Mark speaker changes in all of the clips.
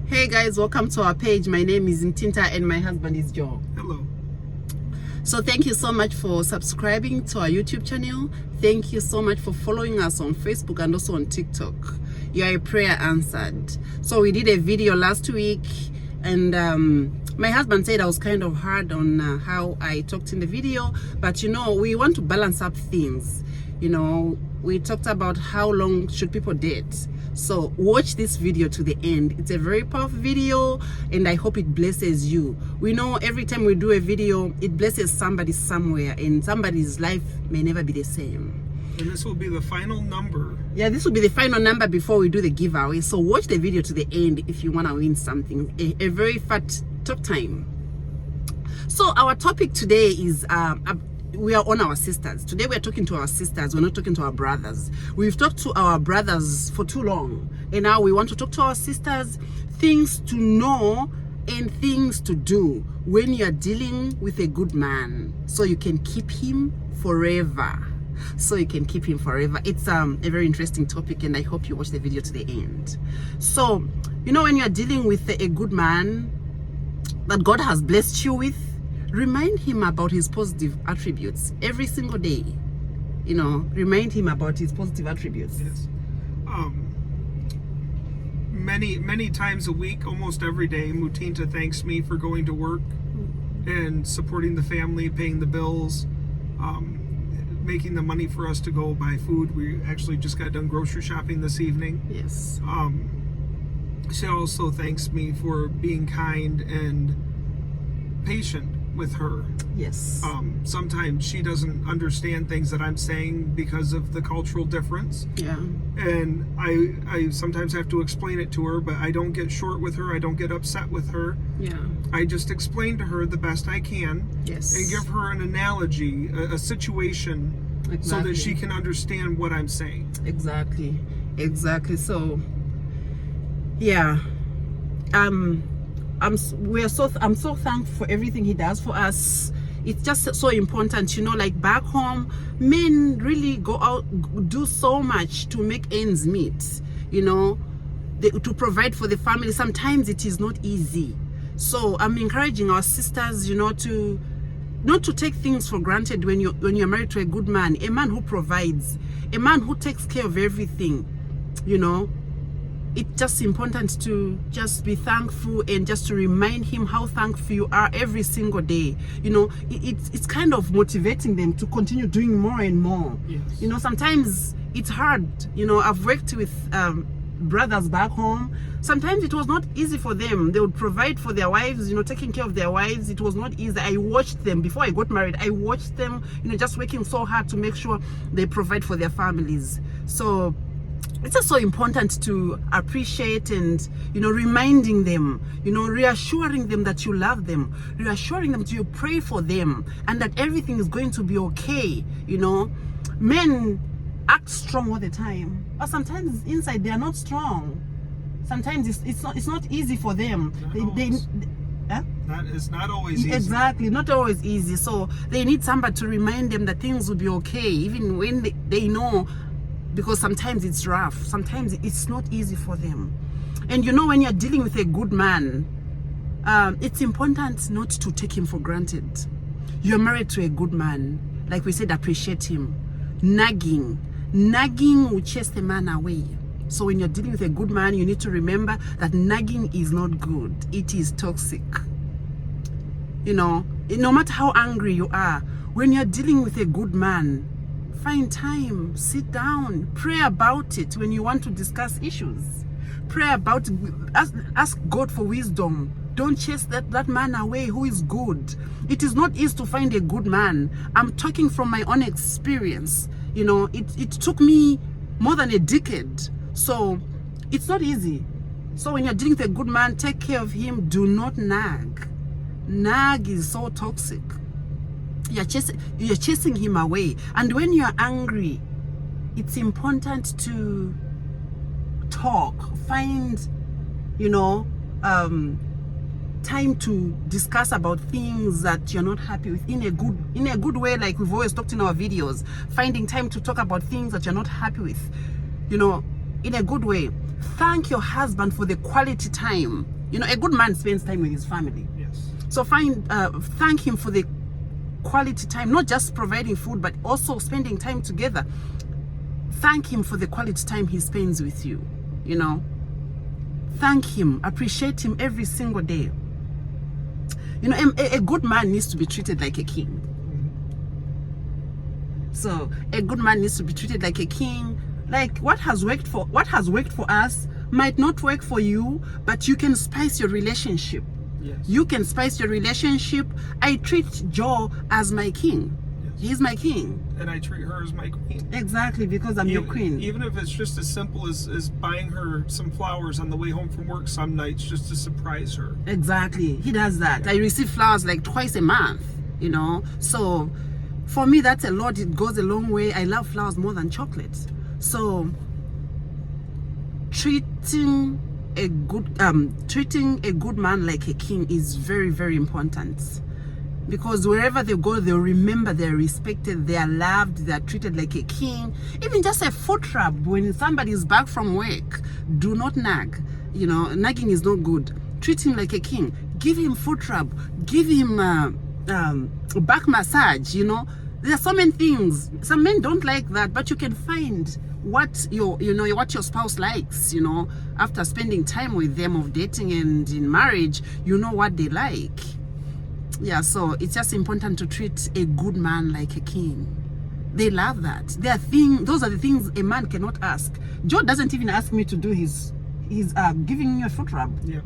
Speaker 1: Hey guys, welcome to our page. My name is Ntinta and my husband is Joe.
Speaker 2: Hello.
Speaker 1: So thank you so much for subscribing to our YouTube channel. Thank you so much for following us on Facebook and also on TikTok. You are a prayer answered. So we did a video last week and my husband said I was kind of hard on how I talked in the video, but you know, we want to balance up things. You know, we talked about how long should people date. So watch this video to the end. It's a very powerful video and I hope it blesses you. We know every time we do a video, it blesses somebody somewhere and somebody's life may never be the same.
Speaker 2: And this will be the final number.
Speaker 1: Yeah, this will be the final number before we do the giveaway. So watch the video to the end if you want to win something. A very fat talk time. So our topic today is we are on our sisters. Today we are talking to our sisters. We're not talking to our brothers. We've talked to our brothers for too long. And now we want to talk to our sisters. Things to know and things to do when you are dealing with a good man. So you can keep him forever. So you can keep him forever. It's a very interesting topic and I hope you watch the video to the end. So, you know, when you are dealing with a good man that God has blessed you with, remind him about his positive attributes every single day. You know, remind him about his positive attributes.
Speaker 2: Yes. Many times a week, almost every day, Mutinta thanks me for going to work and supporting the family, paying the bills, making the money for us to go buy food. We actually just got done grocery shopping this evening.
Speaker 1: Yes.
Speaker 2: She also thanks me for being kind and patient with her.
Speaker 1: Yes.
Speaker 2: Sometimes she doesn't understand things that I'm saying because of the cultural difference.
Speaker 1: Yeah.
Speaker 2: And I sometimes have to explain it to her, but I don't get short with her. I don't get upset with her.
Speaker 1: Yeah.
Speaker 2: I just explain to her the best I can.
Speaker 1: Yes.
Speaker 2: And give her an analogy, a situation,
Speaker 1: Exactly.
Speaker 2: so that she can understand what I'm saying.
Speaker 1: Exactly. Exactly. So, yeah. I'm so thankful for everything he does for us. It's just so important, you know, like back home, men really go out, do so much to make ends meet, you know, to provide for the family. Sometimes it is not easy. So I'm encouraging our sisters, you know, to not to take things for granted when you're married to a good man, a man who provides, a man who takes care of everything, you know. It's just important to just be thankful and just to remind him how thankful you are every single day. You know, it's kind of motivating them to continue doing more and more.
Speaker 2: Yes.
Speaker 1: You know, sometimes it's hard. You know, I've worked with brothers back home. Sometimes it was not easy for them. They would provide for their wives, you know, taking care of their wives. It was not easy. I watched them before I got married. I watched them, you know, just working so hard to make sure they provide for their families. So it's just so important to appreciate and, you know, reminding them, you know, reassuring them that you love them, reassuring them that you pray for them and that everything is going to be okay. You know, men act strong all the time, but sometimes inside they are not strong. Sometimes it's not easy for them.
Speaker 2: That is not always easy.
Speaker 1: Exactly, not always easy. So they need somebody to remind them that things will be okay, even when they know. Because sometimes it's rough, sometimes it's not easy for them. And you know, when you're dealing with a good man, it's important not to take him for granted. You're married to a good man, like we said, appreciate him. Nagging will chase the man away. So when you're dealing with a good man, you need to remember that nagging is not good. It is toxic. You know, no matter how angry you are, when you're dealing with a good man, find time, sit down, pray about it. When you want to discuss issues, pray about it. Ask God for wisdom. Don't chase that man away who is good. It is not easy to find a good man. I'm talking from my own experience. You know, it took me more than a decade. So it's not easy. So when you're dealing with a good man, take care of him. Do not nag. Nag is so toxic. You're chasing him away. And when you're angry, it's important to talk, find, you know, time to discuss about things that you're not happy with in a good way, like we've always talked in our videos. Finding time to talk about things that you're not happy with, you know, in a good way. Thank your husband for the quality time You know, a good man spends time with his family.
Speaker 2: Yes.
Speaker 1: So thank him for the quality time, not just providing food, but also spending time together. Thank him for the quality time he spends with you, you know. Thank him, appreciate him every single day. You know, a good man needs to be treated like a king. So a good man needs to be treated like a king. Like what has worked for us might not work for you, but you can spice your relationship.
Speaker 2: Yes.
Speaker 1: You can spice your relationship. I treat Joe as my king.
Speaker 2: Yes.
Speaker 1: He's my king.
Speaker 2: And I treat her as my queen.
Speaker 1: Exactly, because I'm your queen.
Speaker 2: Even if it's just as simple as buying her some flowers on the way home from work some nights just to surprise her.
Speaker 1: Exactly. He does that. I receive flowers like twice a month, you know. So for me, that's a lot. It goes a long way. I love flowers more than chocolate. So treating a good man like a king is very, very important, because wherever they go, they'll remember they're respected, they are loved, they're treated like a king. Even just a foot rub when somebody is back from work, do not nag. You know, nagging is not good. Treat him like a king. Give him foot rub, give him back massage. You know, there are so many things. Some men don't like that, but you can find what your spouse likes. You know, after spending time with them, of dating and in marriage, you know what they like. Yeah, so it's just important to treat a good man like a king. They love that. Those are the things a man cannot ask. Joe doesn't even ask me to do his giving you a foot rub.
Speaker 2: Yeah.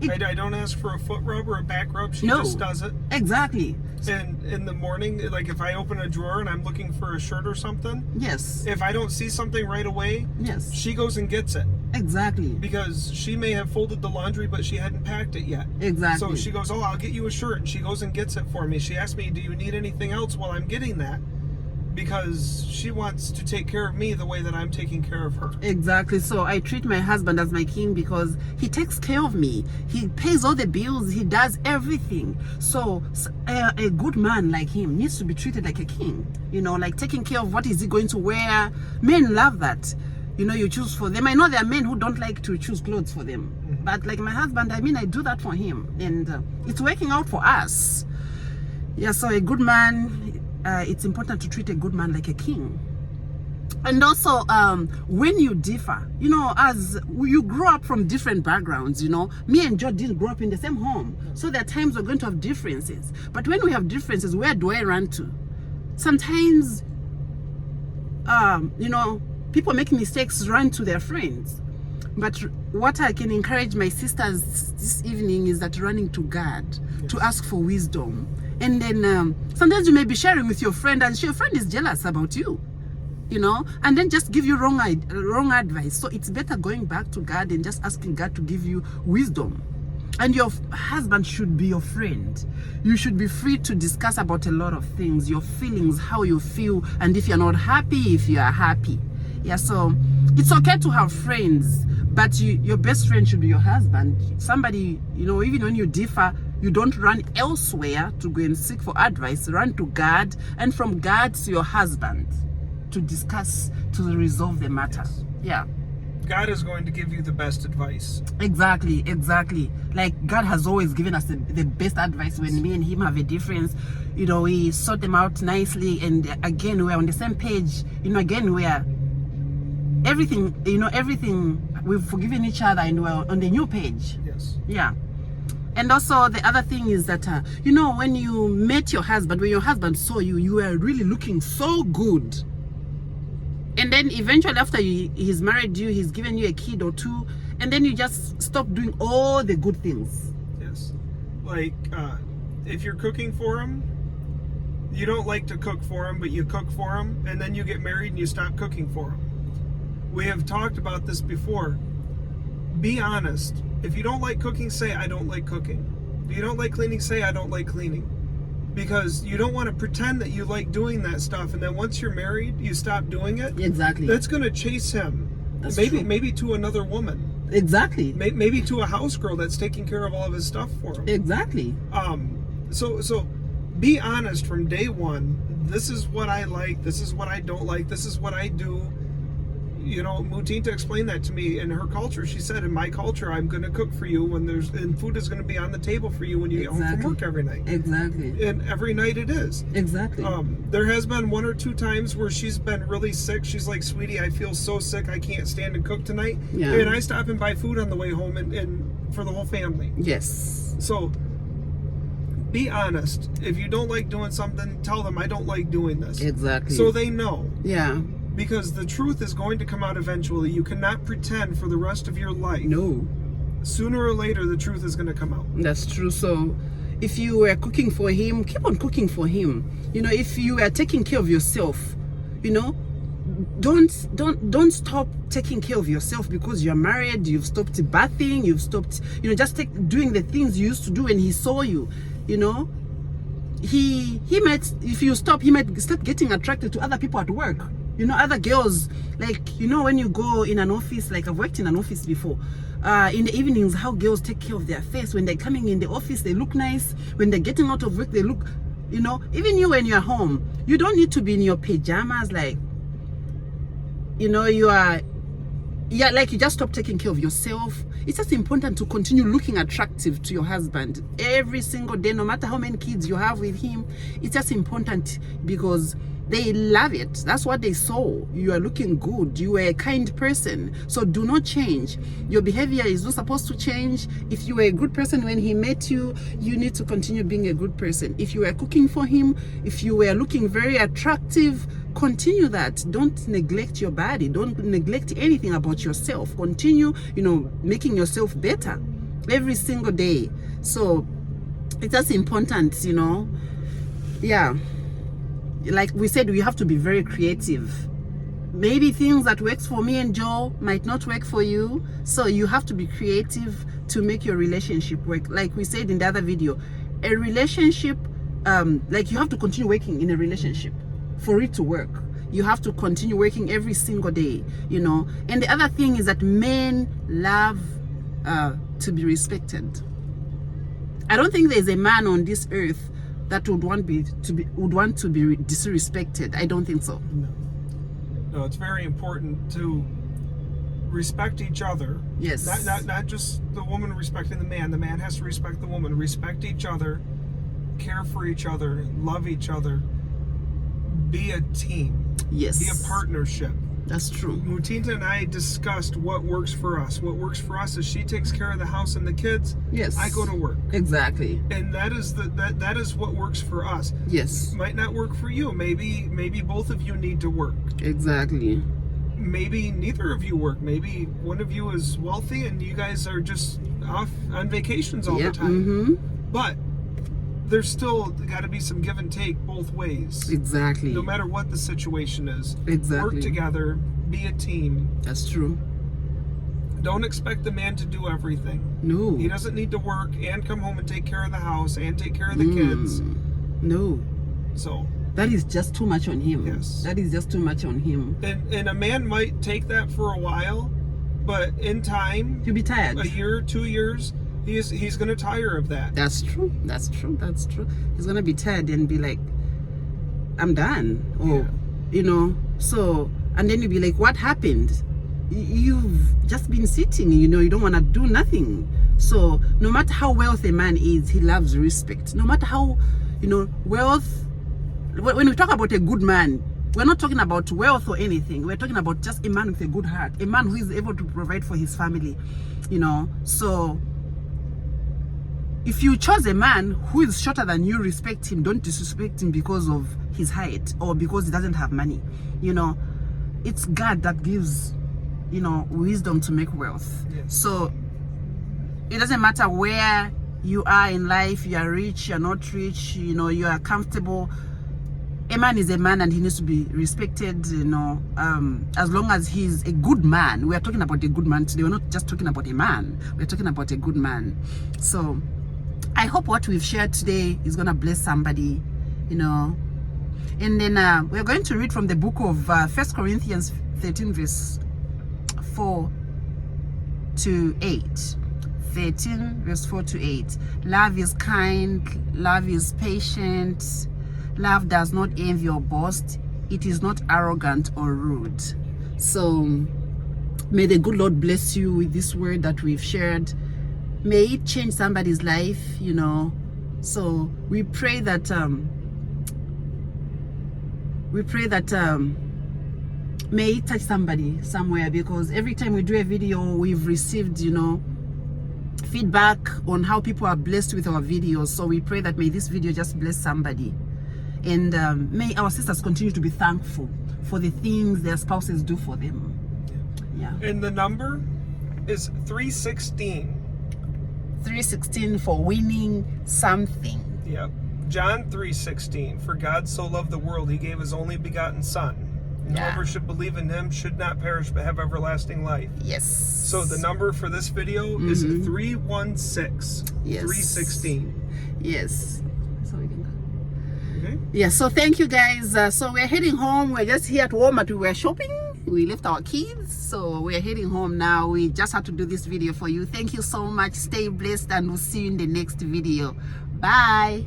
Speaker 2: I don't ask for a foot rub or a back rub. She
Speaker 1: No.
Speaker 2: just does it.
Speaker 1: Exactly.
Speaker 2: And in the morning, like if I open a drawer and I'm looking for a shirt or something,
Speaker 1: Yes.
Speaker 2: if I don't see something right away,
Speaker 1: Yes.
Speaker 2: she goes and gets it.
Speaker 1: Exactly.
Speaker 2: Because she may have folded the laundry, but she hadn't packed it yet.
Speaker 1: Exactly.
Speaker 2: So she goes, oh, I'll get you a shirt. And she goes and gets it for me. She asks me, do you need anything else while I'm getting that? Because she wants to take care of me the way that I'm taking care of her.
Speaker 1: Exactly. So I treat my husband as my king because he takes care of me. He pays all the bills. He does everything. So a good man like him needs to be treated like a king. You know, like taking care of what is he going to wear. Men love that. You know, you choose for them. I know there are men who don't like to choose clothes for them. Mm-hmm. But like my husband, I mean, I do that for him. And it's working out for us. Yeah, so a good man, it's important to treat a good man like a king. And also, when you differ, you know, as you grow up from different backgrounds, you know, me and Joe didn't grow up in the same home. So there are times we're going to have differences. But when we have differences, where do I run to? Sometimes, you know, people make mistakes, run to their friends. But what I can encourage my sisters this evening is that running to God, yes, to ask for wisdom. And then sometimes you may be sharing with your friend and your friend is jealous about you, you know, and then just give you wrong advice. So it's better going back to God and just asking God to give you wisdom. And your husband should be your friend. You should be free to discuss about a lot of things, your feelings, how you feel, and if you're not happy, if you are happy. Yeah, so it's okay to have friends, but your best friend should be your husband. Somebody, you know, even when you differ, you don't run elsewhere to go and seek for advice. Run to God, and from God to your husband to discuss, to resolve the matter.
Speaker 2: Yes.
Speaker 1: Yeah.
Speaker 2: God is going to give you the best advice.
Speaker 1: Exactly, exactly. Like God has always given us the best advice. When me and him have a difference, you know, we sort them out nicely, and again we're on the same page. You know, again we're everything. You know, everything. We've forgiven each other, and we're on the new page.
Speaker 2: Yes.
Speaker 1: Yeah. And also the other thing is that you know, when you met your husband, when your husband saw you, you were really looking so good. And then eventually after he's married you, he's given you a kid or two, and then you just stop doing all the good things.
Speaker 2: Yes. Like, if you're cooking for him, you don't like to cook for him, but you cook for him, and then you get married and you stop cooking for him. We have talked about this before. Be honest. If you don't like cooking, say, I don't like cooking. If you don't like cleaning, say, I don't like cleaning. Because you don't want to pretend that you like doing that stuff, and then once you're married, you stop doing it. Exactly. That's going to chase him. That's true. Maybe to another woman. Exactly. Maybe to a house girl that's taking care of all of his stuff for him. Exactly. So be honest from day one. This is what I like. This is what I don't like. This is what I do. you know, Mutinta explained that to me. In her culture, she said, in my culture, I'm going to cook for you and food is going to be on the table for you when you get home from work every night.
Speaker 1: Exactly.
Speaker 2: And every night it is.
Speaker 1: Exactly.
Speaker 2: There has been 1 or 2 times where she's been really sick. She's like, sweetie, I feel so sick. I can't stand and cook tonight.
Speaker 1: Yeah.
Speaker 2: And I stop and buy food on the way home and for the whole family.
Speaker 1: Yes.
Speaker 2: So be honest. If you don't like doing something, tell them I don't like doing this.
Speaker 1: Exactly.
Speaker 2: So they know.
Speaker 1: Yeah.
Speaker 2: Because the truth is going to come out eventually. You cannot pretend for the rest of your life.
Speaker 1: No.
Speaker 2: Sooner or later, the truth is going to come out.
Speaker 1: That's true. So if you were cooking for him, keep on cooking for him. You know, if you are taking care of yourself, you know, don't stop taking care of yourself because you're married, you've stopped bathing, you've stopped, you know, just doing the things you used to do when he saw you, you know. He might, if you stop, he might start getting attracted to other people at work. You know, other girls, like, you know, when you go in an office, like I've worked in an office before, in the evenings, how girls take care of their face. When they're coming in the office, they look nice. When they're getting out of work, they look, you know, even you when you're home, you don't need to be in your pajamas, like, you know, like you just stop taking care of yourself. It's just important to continue looking attractive to your husband every single day, no matter how many kids you have with him. It's just important because they love it. That's what they saw. You are looking good. You are a kind person. So do not change. Your behavior is not supposed to change. If you were a good person when he met you, you need to continue being a good person. If you were cooking for him, if you were looking very attractive, continue that. Don't neglect your body. Don't neglect anything about yourself. Continue, you know, making yourself better every single day. So it's just important, you know. Yeah. Like we said, we have to be very creative. Maybe things that works for me and Joe might not work for you. So you have to be creative to make your relationship work. Like we said in the other video, a relationship, like you have to continue working in a relationship for it to work. You have to continue working every single day, you know. And the other thing is that men love to be respected. I don't think there's a man on this earth that would want to be disrespected. I don't think so.
Speaker 2: No, it's very important to respect each other.
Speaker 1: Yes.
Speaker 2: Not just the woman respecting the man. The man has to respect the woman. Respect each other, care for each other, love each other. Be a team.
Speaker 1: Yes.
Speaker 2: Be a partnership.
Speaker 1: That's true.
Speaker 2: Mutinta and I discussed what works for us. What works for us is she takes care of the house and the kids.
Speaker 1: Yes.
Speaker 2: I go to work.
Speaker 1: Exactly.
Speaker 2: And that is that is what works for us.
Speaker 1: Yes.
Speaker 2: Might not work for you. Maybe both of you need to work.
Speaker 1: Exactly.
Speaker 2: Maybe neither of you work. Maybe one of you is wealthy and you guys are just off on vacations all the time.
Speaker 1: Mm-hmm.
Speaker 2: But there's still got to be some give and take both ways.
Speaker 1: Exactly.
Speaker 2: No matter what the situation is.
Speaker 1: Exactly.
Speaker 2: Work together. Be a team.
Speaker 1: That's true.
Speaker 2: Don't expect the man to do everything.
Speaker 1: No.
Speaker 2: He doesn't need to work and come home and take care of the house and take care of the kids.
Speaker 1: No.
Speaker 2: So
Speaker 1: that is just too much on him.
Speaker 2: Yes.
Speaker 1: That is just too much on him.
Speaker 2: And a man might take that for a while, but in time,
Speaker 1: He'll be tired.
Speaker 2: a year, 2 years, he's going to tire of that.
Speaker 1: That's true. That's true. That's true. He's gonna be tired and be like, I'm done. Or, you know, so, and then you'll be like, what happened? You've just been sitting, you know, you don't want to do nothing. So no matter how wealthy a man is, he loves respect. No matter how, you know, wealth, when we talk about a good man, we're not talking about wealth or anything. We're talking about just a man with a good heart, a man who is able to provide for his family, you know. So if you chose a man who is shorter than you, respect him. Don't disrespect him because of his height or because he doesn't have money. You know, it's God that gives, you know, wisdom to make wealth.
Speaker 2: Yes.
Speaker 1: So it doesn't matter where you are in life, you are rich, you're not rich, you know, you are comfortable. A man is a man and he needs to be respected, you know, as long as he's a good man. We are talking about a good man today. We're not just talking about a man. We're talking about a good man. So I hope what we've shared today is going to bless somebody, you know. And then we're going to read from the book of 1 Corinthians 13 verse 4 to 8. 13 verse 4 to 8. Love is kind, love is patient, love does not envy or boast, it is not arrogant or rude. So may the good Lord bless you with this word that we've shared. May it change somebody's life, you know. So we pray that may it touch somebody somewhere, because every time we do a video, we've received, you know, feedback on how people are blessed with our videos. So we pray that may this video just bless somebody, and may our sisters continue to be thankful for the things their spouses do for them. Yeah.
Speaker 2: And the number is 316.
Speaker 1: 316 for winning something.
Speaker 2: Yep. John 3:16. For God so loved the world, he gave his only begotten Son. And
Speaker 1: Yeah.
Speaker 2: whoever should believe in him should not perish but have everlasting life.
Speaker 1: Yes.
Speaker 2: So the number for this video is 316.
Speaker 1: Yes.
Speaker 2: 316.
Speaker 1: Yes. So we can go.
Speaker 2: Okay.
Speaker 1: Yeah, so thank you guys. So we're heading home. We're just here at Walmart. We were shopping. We left our kids. So we're heading home now. We just had to do this video for you. Thank you so much. Stay blessed, and we'll see you in the next video. Bye.